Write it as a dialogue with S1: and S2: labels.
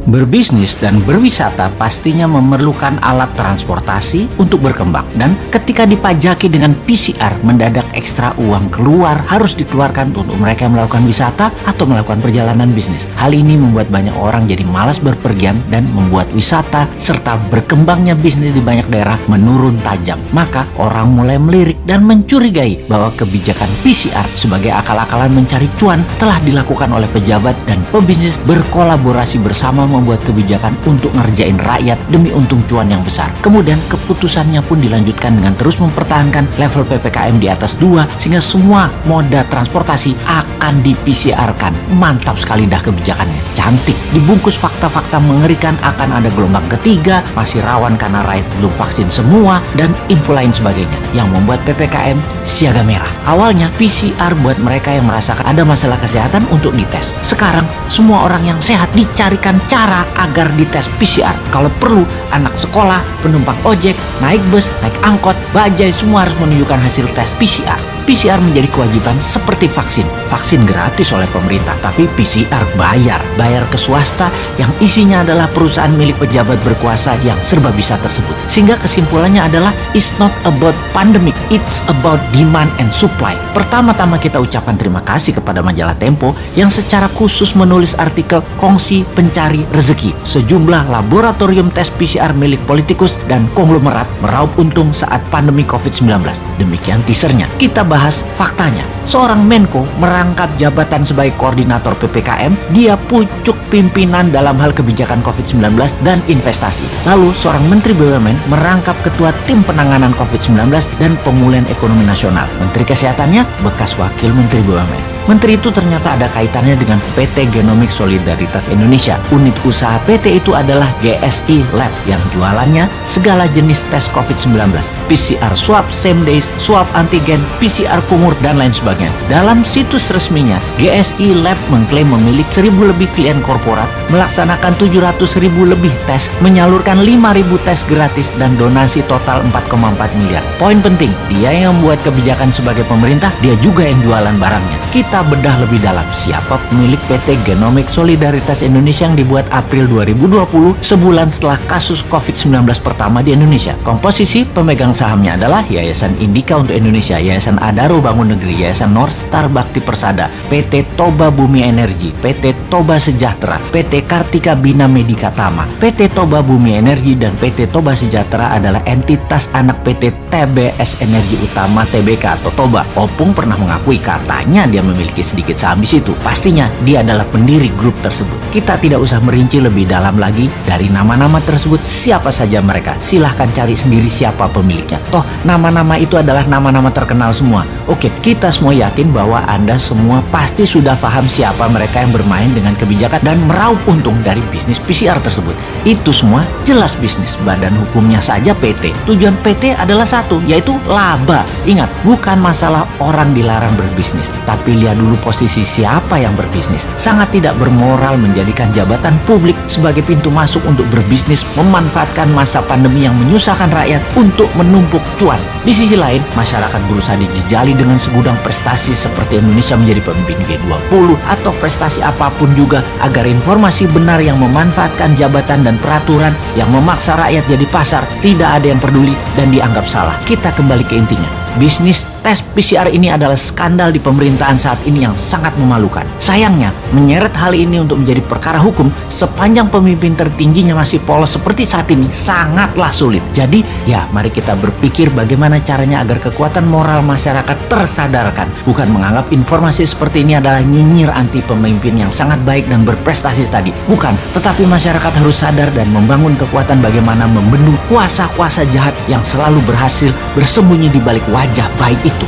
S1: Berbisnis dan berwisata pastinya memerlukan alat transportasi untuk berkembang. Dan ketika dipajaki dengan PCR, mendadak ekstra uang keluar harus dikeluarkan untuk mereka yang melakukan wisata atau melakukan perjalanan bisnis. Hal ini membuat banyak orang jadi malas berpergian dan membuat wisata serta berkembangnya bisnis di banyak daerah menurun tajam. Maka orang mulai melirik dan mencurigai bahwa kebijakan PCR sebagai akal-akalan mencari cuan telah dilakukan oleh pejabat dan pebisnis berkolaborasi bersama membuat kebijakan untuk ngerjain rakyat demi untung cuan yang besar. Kemudian keputusannya pun dilanjutkan dengan terus mempertahankan level PPKM di atas 2 sehingga semua moda transportasi akan di-PCR-kan. Mantap sekali dah kebijakannya. Cantik. Dibungkus fakta-fakta mengerikan akan ada gelombang ketiga, masih rawan karena rakyat belum vaksin semua, dan info lain sebagainya yang membuat PPKM siaga merah. Awalnya PCR buat mereka yang merasakan ada masalah kesehatan untuk dites. Sekarang semua orang yang sehat dicarikan cara agar dites PCR. Kalau perlu, anak sekolah, penumpang ojek, naik bus, naik angkot, bajai semua harus menunjukkan hasil tes PCR. PCR menjadi kewajiban seperti vaksin. Vaksin gratis oleh pemerintah, tapi PCR bayar. Bayar ke swasta yang isinya adalah perusahaan milik pejabat berkuasa yang serba bisa tersebut. Sehingga kesimpulannya adalah it's not about pandemic, it's about demand and supply. Pertama-tama kita ucapkan terima kasih kepada majalah Tempo yang secara khusus menulis artikel Kongsi Pencari Rezeki. Sejumlah laboratorium tes PCR milik politikus dan konglomerat meraup untung saat pandemi COVID-19. Demikian teasernya. Kita bahas faktanya. Seorang Menko merangkap jabatan sebagai koordinator PPKM, dia pucuk pimpinan dalam hal kebijakan COVID-19 dan investasi. Lalu seorang Menteri BUMN merangkap ketua tim penanganan COVID-19 dan pemulihan ekonomi nasional. Menteri Kesehatannya bekas wakil Menteri BUMN. Menteri itu ternyata ada kaitannya dengan PT Genomic Solidaritas Indonesia. Unit usaha PT itu adalah GSI Lab yang jualannya segala jenis tes COVID-19. PCR swab, same days, swab antigen, PCR kumur, dan lain sebagainya. Dalam situs resminya, GSI Lab mengklaim memiliki 1.000 lebih klien korporat, melaksanakan 700.000 lebih tes, menyalurkan 5.000 tes gratis, dan donasi total 4,4 miliar. Poin penting, dia yang membuat kebijakan sebagai pemerintah, dia juga yang jualan barangnya. Kita bedah lebih dalam siapa pemilik PT Genomic Solidaritas Indonesia yang dibuat April 2020, sebulan setelah kasus COVID-19 pertama di Indonesia. Komposisi pemegang sahamnya adalah Yayasan Indika untuk Indonesia, Yayasan Adaro Bangun Negeri, Yayasan Northstar Bakti Persada, PT Toba Bumi Energi, PT Toba Sejahtera, PT Kartika Bina Medika Tama. PT Toba Bumi Energi dan PT Toba Sejahtera adalah entitas anak PT TBS Energi Utama Tbk atau Toba. Opung pernah mengakui katanya dia memiliki sedikit saham di situ. Pastinya dia adalah pendiri grup tersebut. Kita tidak usah merinci lebih dalam lagi dari nama-nama tersebut siapa saja mereka. Silahkan cari sendiri siapa pemiliknya. Toh nama-nama itu adalah nama-nama terkenal semua. Oke, kita semua yakin bahwa Anda semua pasti sudah paham siapa mereka yang bermain dengan kebijakan dan meraup untung dari bisnis PCR tersebut. Itu semua jelas bisnis. Badan hukumnya saja PT. Tujuan PT adalah satu, yaitu laba. Ingat, bukan masalah orang dilarang berbisnis, tapi lihat dulu posisi siapa yang berbisnis. Sangat tidak bermoral menjadikan jabatan publik sebagai pintu masuk untuk berbisnis, memanfaatkan masa pandemi yang menyusahkan rakyat untuk menumpuk cuan. Di sisi lain, masyarakat berusaha dijejali dengan segudang prestasi seperti Indonesia menjadi pemimpin G20 atau prestasi apapun juga agar informasi benar yang memanfaatkan jabatan dan peraturan yang memaksa rakyat jadi pasar tidak ada yang peduli dan dianggap salah. Kita kembali ke intinya. Bisnis tes PCR ini adalah skandal di pemerintahan saat ini yang sangat memalukan. Sayangnya, menyeret hal ini untuk menjadi perkara hukum sepanjang pemimpin tertingginya masih polos seperti saat ini sangatlah sulit. Jadi, ya mari kita berpikir bagaimana caranya agar kekuatan moral masyarakat tersadarkan. Bukan menganggap informasi seperti ini adalah nyinyir anti pemimpin yang sangat baik dan berprestasi tadi. Bukan, tetapi masyarakat harus sadar dan membangun kekuatan bagaimana membendung kuasa-kuasa jahat yang selalu berhasil bersembunyi di balik wajah baik itu.